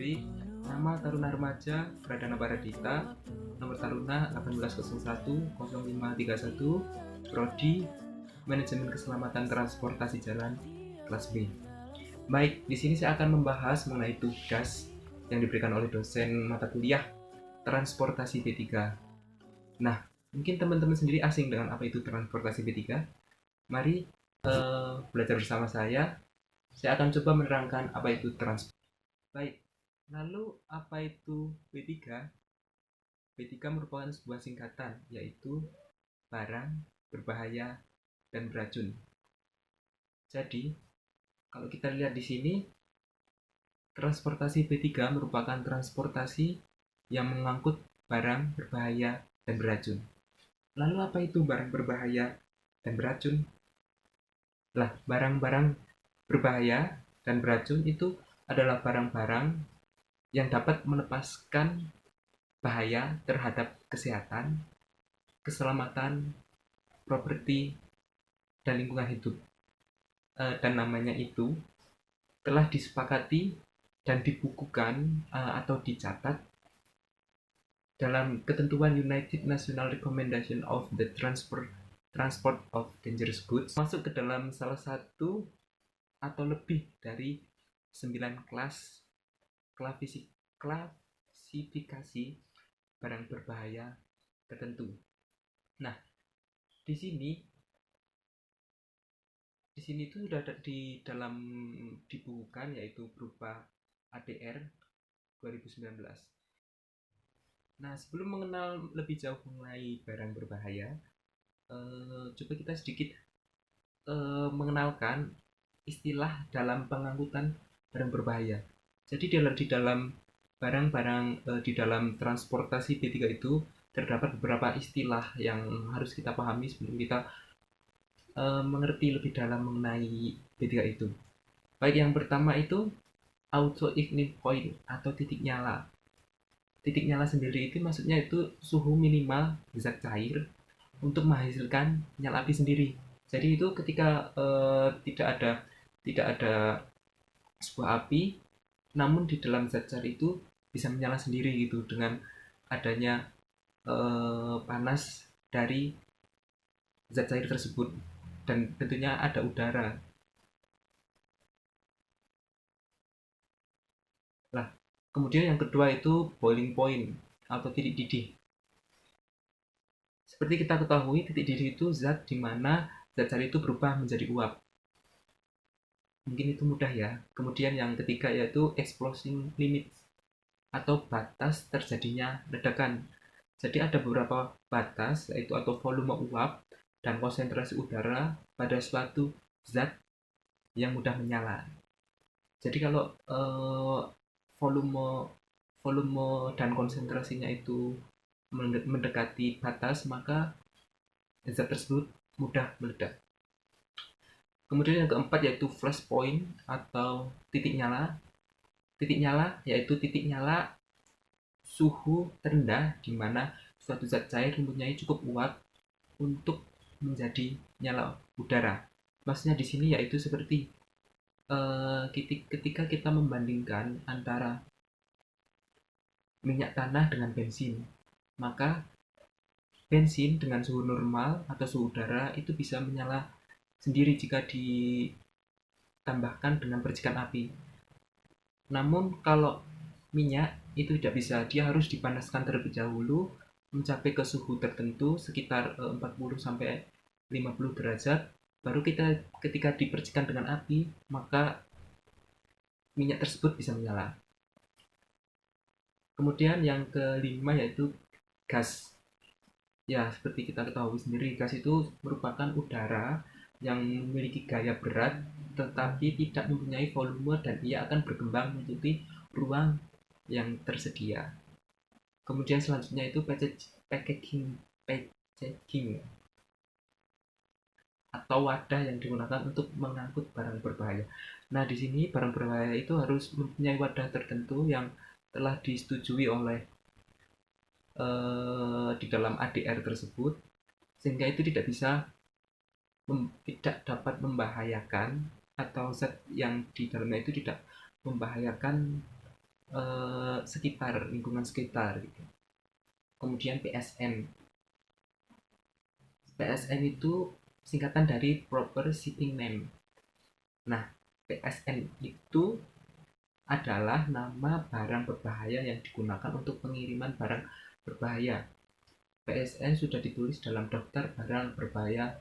Kenali, nama Taruna Remaja Pradana Baradita, nomor Taruna 1801-0531, Prodi Manajemen Keselamatan Transportasi Jalan, kelas B. Baik, di sini saya akan membahas mengenai tugas yang diberikan oleh dosen mata kuliah Transportasi B3. Nah, mungkin teman-teman sendiri asing dengan apa itu transportasi B3. Mari belajar bersama saya. Saya akan coba menerangkan apa itu transport. Baik, lalu apa itu B3? B3 merupakan sebuah singkatan, yaitu barang, berbahaya, dan beracun. Jadi, kalau kita lihat di sini, transportasi B3 merupakan transportasi yang mengangkut barang berbahaya dan beracun. Lalu apa itu barang berbahaya dan beracun? Lah, barang-barang berbahaya dan beracun itu adalah barang-barang yang dapat melepaskan bahaya terhadap kesehatan, keselamatan, properti, dan lingkungan hidup. Dan namanya itu telah disepakati dan dibukukan atau dicatat dalam ketentuan United National Recommendation of the Transport of Dangerous Goods, masuk ke dalam salah satu atau lebih dari 9 klasifikasi barang berbahaya tertentu. Nah, di sini itu sudah ada di dalam dibukukan, yaitu berupa ADR 2019. Nah, sebelum mengenal lebih jauh mengenai barang berbahaya, coba kita sedikit mengenalkan istilah dalam pengangkutan barang berbahaya. Jadi di dalam barang-barang di dalam transportasi B3 itu terdapat beberapa istilah yang harus kita pahami sebelum kita mengerti lebih dalam mengenai B3 itu. Baik, yang pertama itu auto ignite point atau titik nyala. Titik nyala sendiri itu maksudnya itu suhu minimal zat cair untuk menghasilkan nyala api sendiri. Jadi itu ketika tidak ada sebuah api, namun di dalam zat cair itu bisa menyala sendiri gitu dengan adanya panas dari zat cair tersebut, dan tentunya ada udara. Lah, kemudian yang kedua itu boiling point atau titik didih. Seperti kita ketahui, titik didih itu zat di mana zat cair itu berubah menjadi uap. Mungkin itu mudah ya. Kemudian yang ketiga yaitu exploding limit atau batas terjadinya ledakan. Jadi ada beberapa batas, yaitu atau volume uap dan konsentrasi udara pada suatu zat yang mudah menyala. Jadi kalau volume volume dan konsentrasinya itu mendekati batas, maka zat tersebut mudah meledak. Kemudian yang keempat yaitu flash point atau titik nyala. Titik nyala yaitu titik nyala suhu terendah di mana suatu zat cair mempunyai cukup kuat untuk menjadi nyala udara. Maksudnya di sini yaitu seperti ketika kita membandingkan antara minyak tanah dengan bensin, maka bensin dengan suhu normal atau suhu udara itu bisa menyala sendiri jika ditambahkan dengan percikan api. Namun kalau minyak itu tidak bisa, dia harus dipanaskan terlebih dahulu mencapai ke suhu tertentu sekitar 40 sampai 50 derajat, baru ketika dipercikan dengan api, maka minyak tersebut bisa menyala. Kemudian yang kelima yaitu gas. Ya, seperti kita ketahui sendiri, gas itu merupakan udara yang memiliki gaya berat tetapi tidak mempunyai volume, dan ia akan berkembang mengikuti ruang yang tersedia. Kemudian selanjutnya itu packaging atau wadah yang digunakan untuk mengangkut barang berbahaya. Nah, di sini barang berbahaya itu harus mempunyai wadah tertentu yang telah disetujui oleh di dalam ADR tersebut, sehingga itu tidak dapat membahayakan, atau zat yang di dalamnya itu tidak membahayakan sekitar, lingkungan sekitar gitu. Kemudian PSN. PSN itu singkatan dari Proper Shipping Name. Nah, PSN itu adalah nama barang berbahaya yang digunakan untuk pengiriman barang berbahaya. PSN sudah ditulis dalam daftar barang berbahaya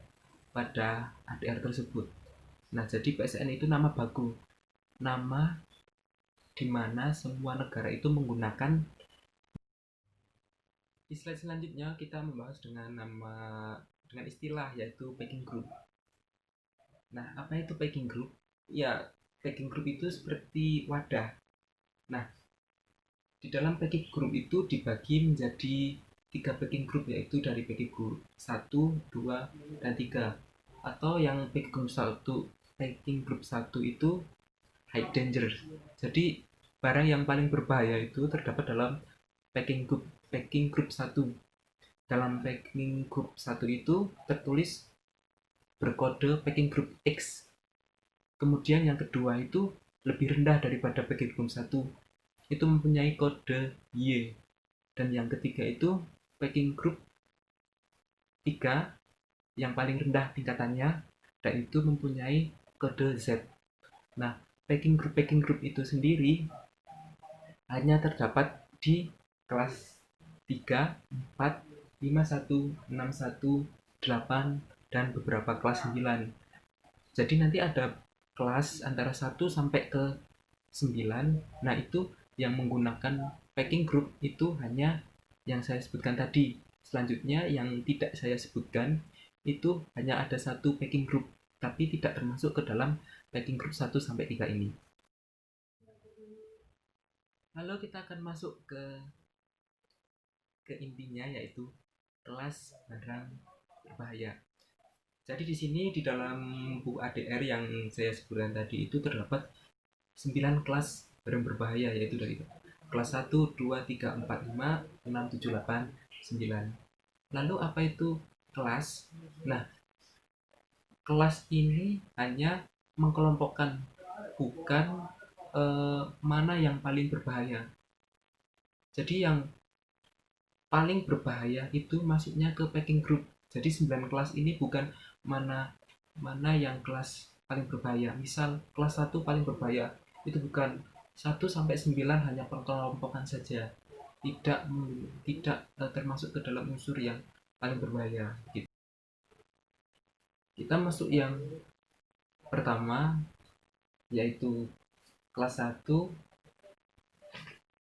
pada ADR tersebut. Nah, jadi PSN itu nama baku, nama di mana semua negara itu menggunakan. Di slide selanjutnya kita membahas dengan istilah yaitu packing group. Nah, apa itu packing group? Ya, packing group itu seperti wadah. Nah, di dalam packing group itu dibagi menjadi 3 packing group, yaitu dari packing group 1, 2, dan 3. Atau yang packing group 1 itu high danger. Jadi barang yang paling berbahaya itu terdapat dalam packing group 1. Dalam packing group 1 itu tertulis berkode packing group X. Kemudian yang kedua itu lebih rendah daripada packing group 1, itu mempunyai kode Y. Dan yang ketiga itu packing group 3 yang paling rendah tingkatannya, dan itu mempunyai kode Z. Nah, packing group itu sendiri hanya terdapat di kelas 3, 4, 5, 1, 6, 1, 8, dan beberapa kelas 9. Jadi nanti ada kelas antara 1 sampai ke 9. Nah, itu yang menggunakan packing group itu hanya yang saya sebutkan tadi. Selanjutnya yang tidak saya sebutkan itu hanya ada satu packing group, tapi tidak termasuk ke dalam packing group 1 sampai 3 ini. Lalu kita akan masuk ke intinya, yaitu kelas barang berbahaya. Jadi di sini di dalam buku ADR yang saya sebutkan tadi itu terdapat 9 kelas barang berbahaya, yaitu dari kelas 1, 2, 3, 4, 5, 6, 7, 8, 9. Lalu apa itu kelas? Nah, kelas ini hanya mengkelompokkan, bukan mana yang paling berbahaya. Jadi yang paling berbahaya itu masuknya ke packing group. Jadi 9 kelas ini bukan mana mana yang kelas paling berbahaya. Misal kelas 1 paling berbahaya, itu bukan 1 sampai 9, hanya pengelompokan saja. Tidak termasuk ke dalam unsur yang paling berbahaya gitu. Kita masuk yang pertama, yaitu kelas 1.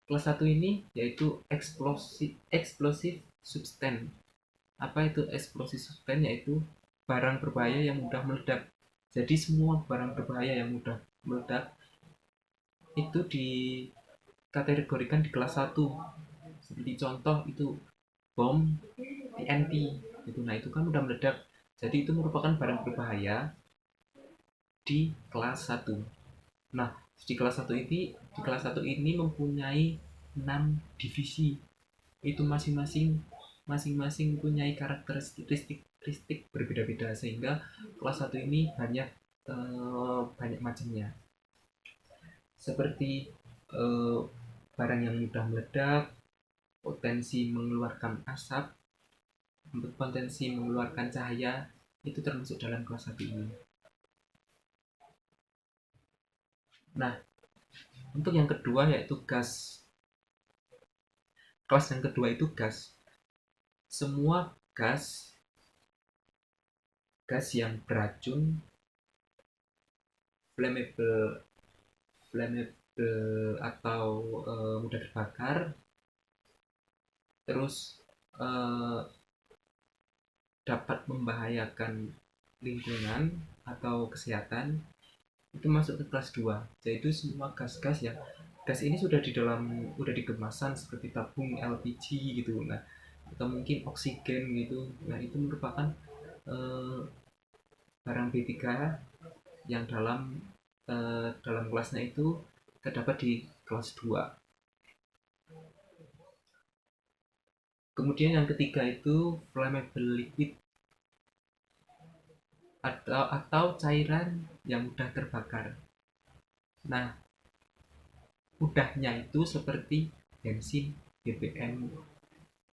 Kelas 1 ini yaitu explosive substance. Apa itu explosive substance? Yaitu barang berbahaya yang mudah meledak. Jadi semua barang berbahaya yang mudah meledak itu dikategorikan di kelas 1. Seperti contoh itu bom TNT itu. Nah, itu kan mudah meledak. Jadi itu merupakan barang berbahaya di kelas 1. Nah, di kelas 1 ini mempunyai 6 divisi. Itu masing-masing mempunyai karakteristik berbeda-beda, sehingga kelas 1 ini banyak macamnya. Seperti eh, barang yang mudah meledak, potensi mengeluarkan asap, potensi mengeluarkan cahaya, itu termasuk dalam kelas 1 ini. Nah, untuk yang kedua yaitu gas. Kelas yang kedua itu gas. Semua gas yang beracun, flammable atau mudah terbakar, terus eh, dapat membahayakan lingkungan atau kesehatan, itu masuk ke kelas 2. Yaitu semua gas-gas ya. Gas ini sudah di kemasan seperti tabung LPG gitu. Nah, atau mungkin oksigen gitu. Nah, itu merupakan eh, barang B3 yang dalam kelasnya itu terdapat di kelas 2. Kemudian yang ketiga itu flammable liquid atau cairan yang mudah terbakar. Nah, mudahnya itu seperti bensin, BBM,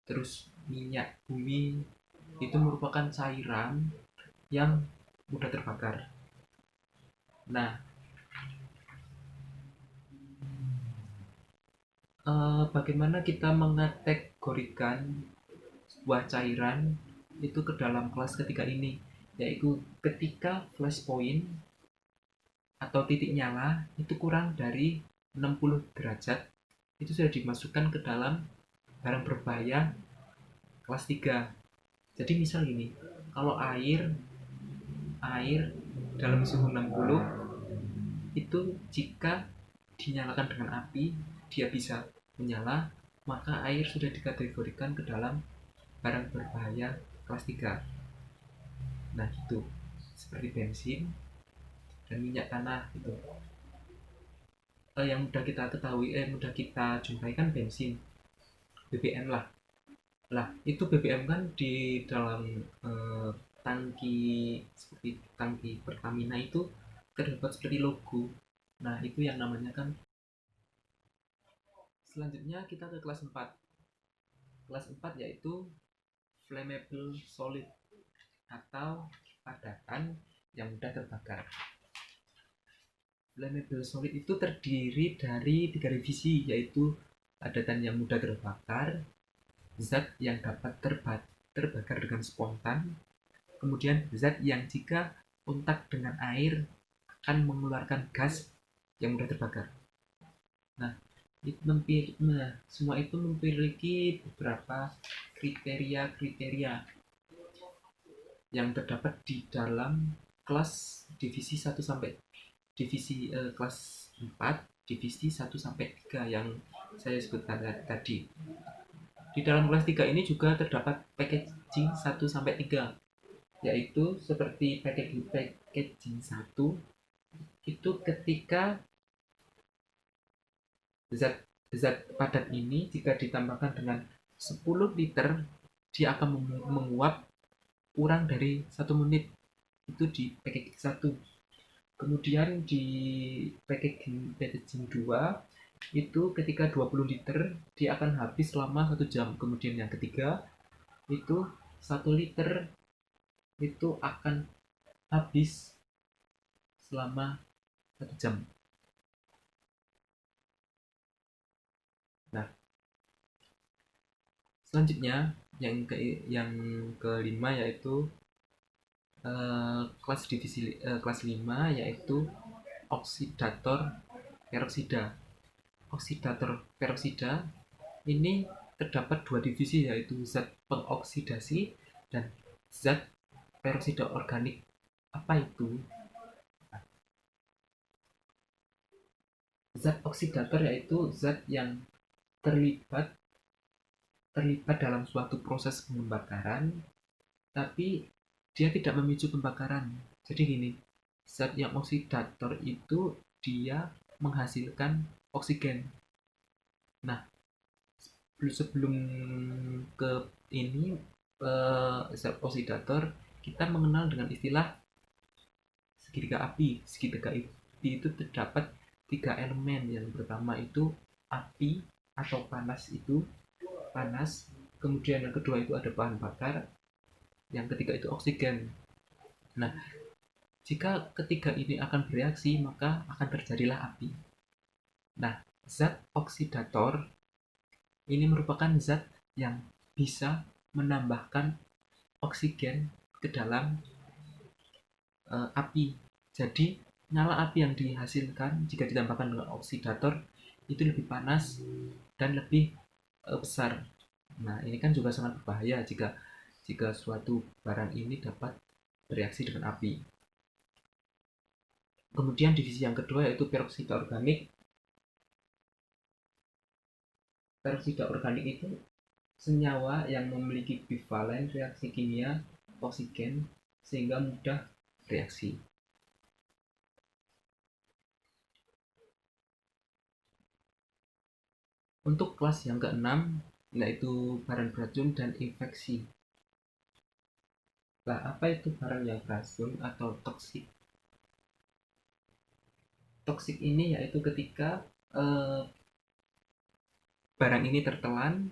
terus minyak bumi, itu merupakan cairan yang mudah terbakar. Nah, bagaimana kita mengategorikan sebuah cairan itu ke dalam kelas ketiga ini, yaitu ketika flash point atau titik nyala itu kurang dari 60 derajat, itu sudah dimasukkan ke dalam barang berbahaya kelas 3. Jadi misal gini, kalau air dalam suhu 60 itu jika dinyalakan dengan api dia bisa menyala, maka air sudah dikategorikan ke dalam barang berbahaya kelas 3. Nah itu seperti bensin dan minyak tanah itu. Yang mudah kita ketahui, mudah kita jumpai kan bensin, BBM lah. Lah itu BBM kan di dalam tangki, seperti tangki Pertamina itu terdapat seperti logo. Nah itu yang namanya kan. Selanjutnya kita ke kelas 4. Kelas 4 yaitu flammable solid atau padatan yang mudah terbakar. Flammable solid itu terdiri dari 3 divisi, yaitu padatan yang mudah terbakar, zat yang dapat terbakar dengan spontan, kemudian zat yang jika kontak dengan air akan mengeluarkan gas yang mudah terbakar. Nah, semua itu memiliki beberapa kriteria-kriteria yang terdapat di dalam kelas divisi 1 sampai kelas 4, divisi 1 sampai 3 yang saya sebutkan tadi. Di dalam kelas 3 ini juga terdapat packaging 1 sampai 3, yaitu seperti packaging 1 itu ketika zat padat ini jika ditambahkan dengan 10 liter dia akan menguap kurang dari 1 menit, itu di packaging 1. Kemudian di packaging 2 itu ketika 20 liter dia akan habis selama 1 jam. Kemudian yang ketiga itu 1 liter itu akan habis selama 1 jam. Nah, selanjutnya yang kelima yaitu kelas 5 yaitu oksidator peroksida. Oksidator peroksida ini terdapat 2 divisi, yaitu zat pengoksidasi dan zat peroksida organik. Apa itu? Zat oksidator yaitu zat yang terlibat dalam suatu proses pembakaran, tapi dia tidak memicu pembakaran. Jadi gini, zat yang oksidator itu dia menghasilkan oksigen. Nah, sebelum ke ini zat oksidator, kita mengenal dengan istilah segitiga api. Segitiga api itu terdapat 3 elemen. Yang pertama itu api atau panas, kemudian yang kedua itu ada bahan bakar, yang ketiga itu oksigen. Nah, jika ketiga ini akan bereaksi maka akan terjadilah api. Nah, zat oksidator ini merupakan zat yang bisa menambahkan oksigen ke dalam api. Jadi nyala api yang dihasilkan jika ditambahkan dengan oksidator itu lebih panas dan lebih besar. Nah, ini kan juga sangat berbahaya jika suatu barang ini dapat bereaksi dengan api. Kemudian divisi yang kedua yaitu peroksida organik. Peroksida organik itu senyawa yang memiliki bivalen reaksi kimia oksigen sehingga mudah reaksi. Untuk kelas yang keenam yaitu barang beracun dan infeksi. Nah, apa itu barang yang beracun atau toksik? Toksik ini yaitu ketika eh, barang ini tertelan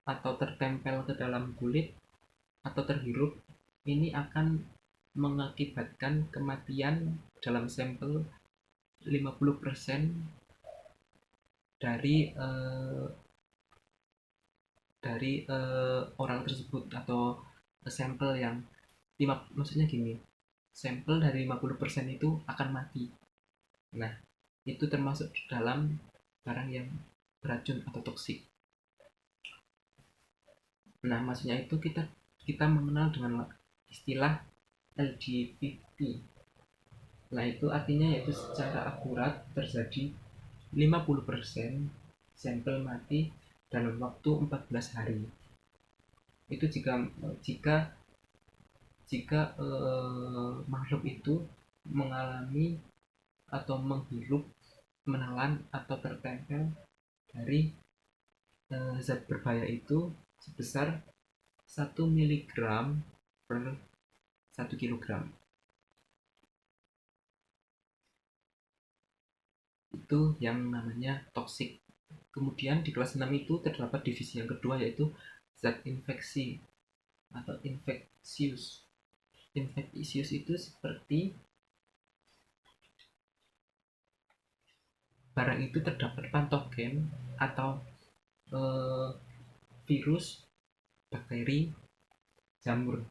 atau tertempel ke dalam kulit atau terhirup, ini akan mengakibatkan kematian dalam sampel 50% dari orang tersebut, atau sampel yang maksudnya gini, sampel dari 50% itu akan mati. Nah, itu termasuk dalam barang yang beracun atau toksik. Nah, maksudnya itu kita kita mengenal dengan istilah LGPT. Nah, itu artinya yaitu secara akurat terjadi 50% sampel mati dalam waktu 14 hari. Itu jika jika jika makhluk itu mengalami atau menghirup, menelan atau tertempel dari zat berbahaya itu sebesar 1 miligram per 1 kilogram. Itu yang namanya toksik. Kemudian di kelas 6 itu terdapat divisi yang kedua, yaitu zat infeksi atau infeksius. Infeksius itu seperti barang itu terdapat patogen atau virus, bakteri, jamur.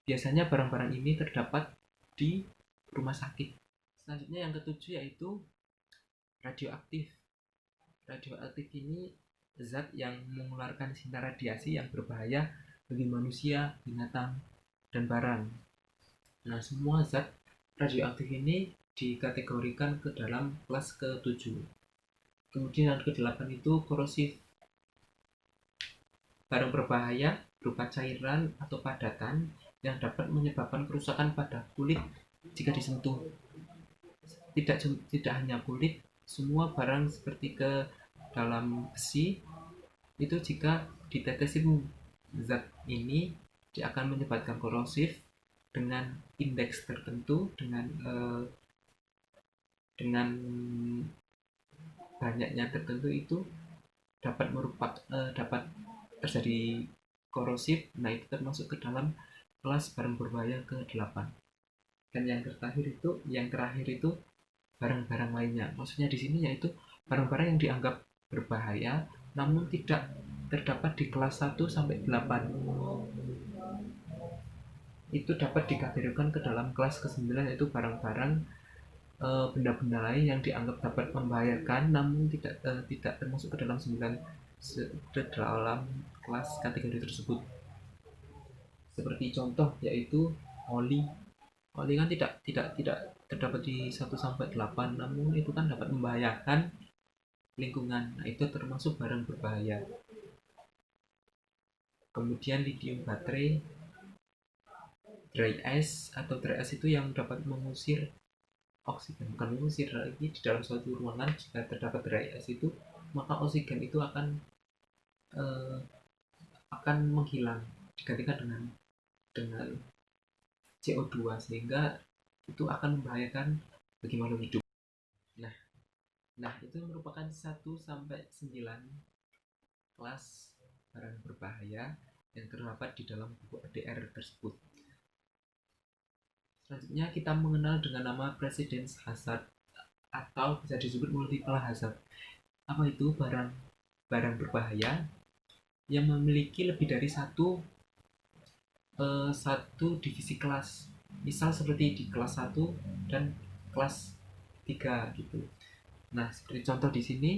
Biasanya barang-barang ini terdapat di rumah sakit. Selanjutnya yang ketujuh yaitu radioaktif. Radioaktif ini zat yang mengeluarkan sinar radiasi yang berbahaya bagi manusia, binatang, dan barang. Nah, semua zat radioaktif ini dikategorikan ke dalam kelas ke-7. Kemudian yang ke-8 itu korosif. Barang berbahaya berupa cairan atau padatan yang dapat menyebabkan kerusakan pada kulit jika disentuh. Tidak hanya kulit, semua barang seperti ke dalam besi itu jika ditetesin zat ini, dia akan menyebabkan korosif dengan indeks tertentu, dengan banyaknya tertentu, itu dapat terjadi korosif. Nah, itu termasuk ke dalam kelas barang berbahaya ke-8. Dan yang terakhir itu barang-barang lainnya. Maksudnya di sini yaitu barang-barang yang dianggap berbahaya namun tidak terdapat di kelas 1 sampai 8. Itu dapat dikategorikan ke dalam kelas ke-9, yaitu barang-barang benda-benda lain yang dianggap dapat membahayakan namun tidak termasuk ke dalam dalam kelas kategori tersebut. Seperti contoh yaitu oli. Oli kan tidak terdapat di 1 sampai 8, namun itu kan dapat membahayakan lingkungan. Nah, itu termasuk barang berbahaya. Kemudian lithium baterai, dry ice atau dry ice itu yang dapat mengusir oksigen, bukan mengusir lagi, di dalam suatu ruangan jika terdapat dry ice itu, maka oksigen itu akan menghilang, digantikan dengan CO2, sehingga itu akan membahayakan bagi makhluk hidup. Nah, itu merupakan 1 sampai 9 kelas barang berbahaya yang terdapat di dalam buku ADR tersebut. Selanjutnya kita mengenal dengan nama Precedence Hazard atau bisa disebut multiple hazard. Apa itu? Barang berbahaya yang memiliki lebih dari satu divisi kelas. Misal seperti di kelas 1 dan kelas 3 gitu. Nah, seperti contoh di sini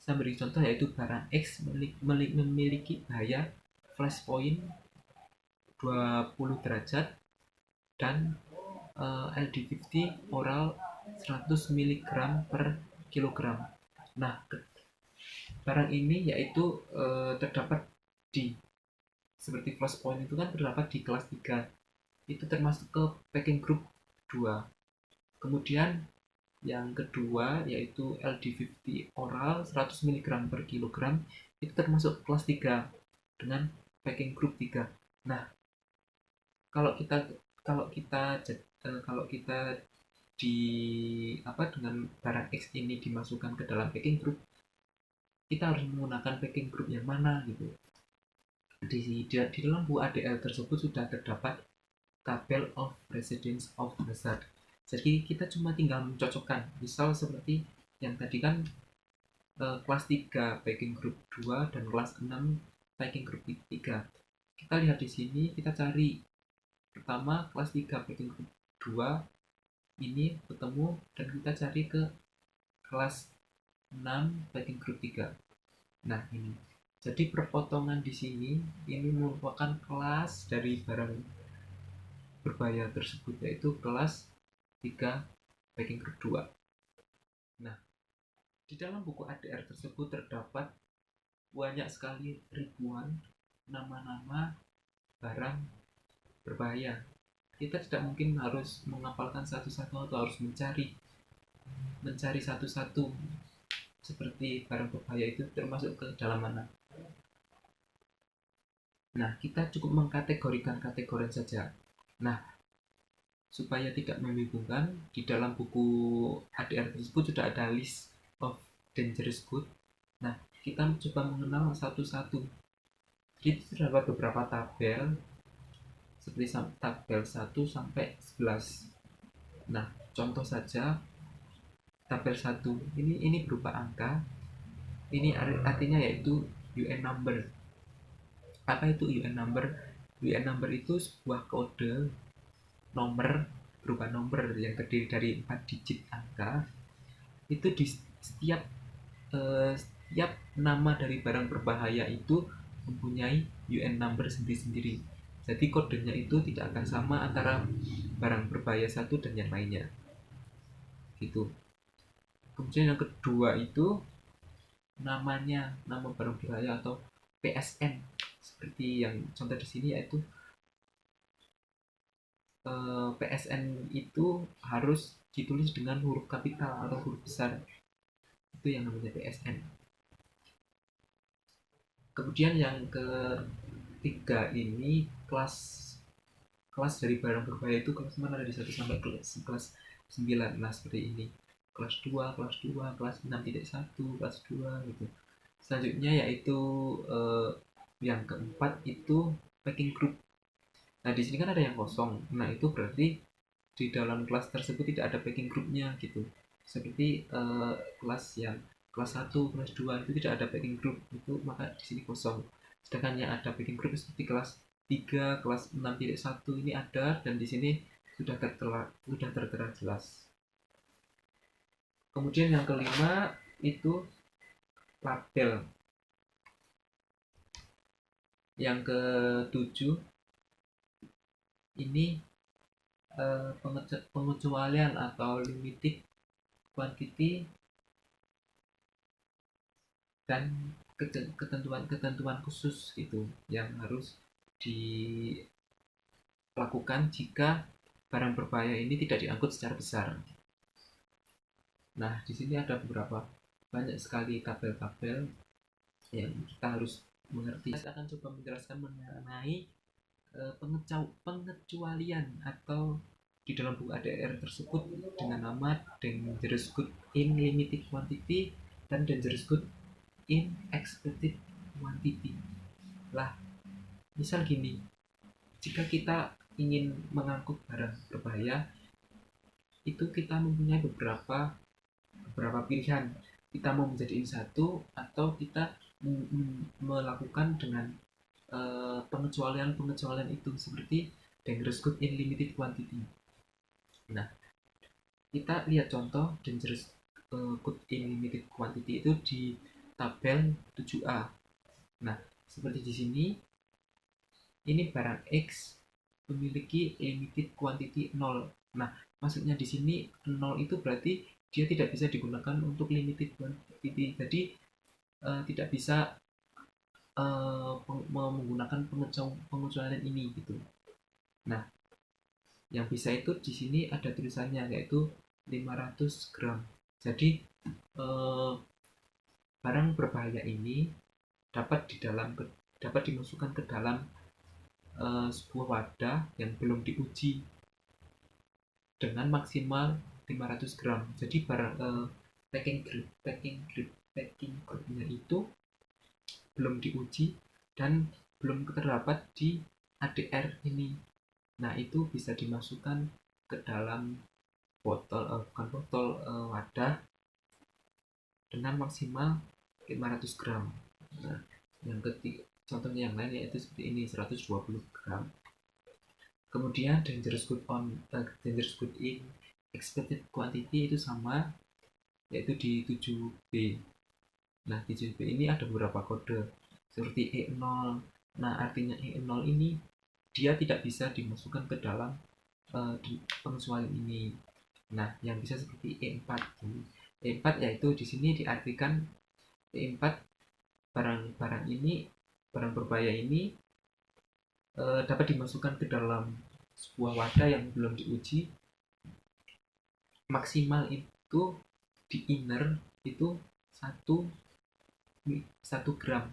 saya beri contoh, yaitu barang X memiliki bahaya flash point 20 derajat dan LD50 oral 100 mg per kilogram. Nah, barang ini yaitu terdapat di, seperti flash point itu kan terdapat di kelas 3, itu termasuk ke packing group 2. Kemudian yang kedua yaitu LD50 oral 100 mg per kilogram, itu termasuk kelas 3 dengan packing group 3. Nah, kalau kita dengan barang X ini dimasukkan ke dalam packing group, kita harus menggunakan packing group yang mana gitu. Di dalam buku ADR tersebut sudah terdapat tabel of precedence of hazard. Jadi kita cuma tinggal mencocokkan. Misal seperti yang tadi kan kelas 3 packing group 2 dan kelas 6 packing group 3. Kita lihat di sini, kita cari pertama kelas 3 packing group 2 ini ketemu, dan kita cari ke kelas 6 packing group 3. Nah, ini. Jadi perpotongan di sini ini merupakan kelas dari barang berbahaya tersebut, yaitu kelas 3 packing group 2. Nah, di dalam buku ADR tersebut terdapat banyak sekali ribuan nama-nama barang berbahaya. Kita tidak mungkin harus menghafalkan satu-satu atau harus mencari satu-satu seperti barang berbahaya itu termasuk ke dalam mana. Nah, kita cukup mengkategorikan kategori saja. Nah, supaya tidak membingungkan, di dalam buku ADR tersebut sudah ada list of dangerous good. Nah, kita coba mengenal satu-satu. Jadi terdapat beberapa tabel seperti tabel 1 sampai 11. Nah, contoh saja tabel 1 ini berupa angka. Ini artinya yaitu UN number. Apa itu UN number? UN number itu sebuah kode nomor, berupa nomor yang terdiri dari 4 digit angka. Itu di setiap nama dari barang berbahaya itu mempunyai UN number sendiri-sendiri. Jadi kodenya itu tidak akan sama antara barang berbahaya satu dan yang lainnya. Gitu. Kemudian yang kedua itu namanya, nama barang berbahaya atau PSN. Seperti yang contoh di sini, yaitu PSN itu harus ditulis dengan huruf kapital atau huruf besar. Itu yang namanya PSN. Kemudian yang ketiga ini kelas dari barang berbahaya itu kelas mana, dari 1 sampai kelas 9. Nah, seperti ini. Kelas 2, kelas 6.1, kelas 2 gitu. Selanjutnya yaitu yang keempat itu packing group. Nah, di sini kan ada yang kosong. Nah, itu berarti di dalam kelas tersebut tidak ada packing groupnya gitu. Seperti kelas 1, kelas 2 itu tidak ada packing group, itu maka di sini kosong. Sedangkan yang ada packing group seperti kelas 3, kelas 6.1 ini ada, dan di sini sudah tertera jelas. Kemudian yang kelima itu label. Yang ketujuh ini pengecualian atau limited quantity dan ketentuan khusus gitu yang harus dilakukan jika barang berbahaya ini tidak diangkut secara besar. Nah, di sini ada banyak sekali tabel-tabel yang kita harus mengerti. Saya akan coba menjelaskan mengenai pengecualian atau di dalam buku ADR tersebut dengan nama dangerous good in limited quantity dan dangerous good in expected quantity. Lah, misal gini, jika kita ingin mengangkut barang berbahaya, itu kita mempunyai beberapa pilihan. Kita mau menjadiin satu, atau kita melakukan dengan pengecualian itu seperti dangerous good in limited quantity. Nah, kita lihat contoh dangerous good in limited quantity itu di tabel 7A. Nah, seperti di sini, ini barang X memiliki limited quantity 0. Nah, maksudnya di sini 0 itu berarti dia tidak bisa digunakan untuk limited quantity. Jadi tidak bisa menggunakan pengecualian ini gitu. Nah, yang bisa itu di sini ada tulisannya, yaitu 500 gram. Jadi barang berbahaya ini dapat dimasukkan ke dalam sebuah wadah yang belum diuji dengan maksimal 500 gram. Jadi barang packing grupnya itu belum diuji dan belum terdapat di ADR ini. Nah, itu bisa dimasukkan ke dalam wadah dengan maksimal 500 gram. Nah, yang ketiga, contohnya yang lain yaitu seperti ini, 120 gram. Kemudian dangerous good in expected quantity itu sama, yaitu di 7B. Nah, 7B ini ada beberapa kode seperti E0. Nah, artinya E0 ini dia tidak bisa dimasukkan ke dalam pengecualian ini. Nah, yang bisa seperti E4. E4 yaitu di sini diartikan E4 barang berbahaya ini dapat dimasukkan ke dalam sebuah wadah yang belum diuji. Maksimal itu di inner itu 1 gram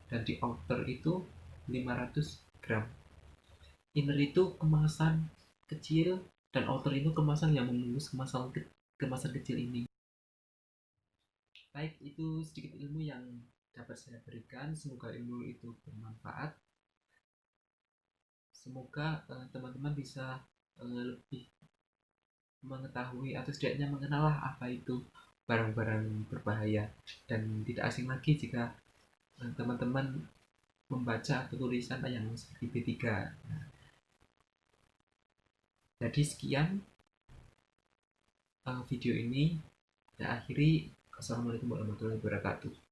dan di outer itu 500 gram. Inner itu kemasan kecil dan outer itu kemasan yang membungkus kemasan kecil ini. Baik, itu sedikit ilmu yang dapat saya berikan. Semoga ilmu itu bermanfaat. Semoga teman-teman bisa lebih mengetahui atau setidaknya mengenal apa itu barang-barang berbahaya, dan tidak asing lagi jika teman-teman membaca atau tulisan yang seperti B3. Nah, jadi sekian video ini. Saya akhiri. Assalamualaikum warahmatullahi wabarakatuh.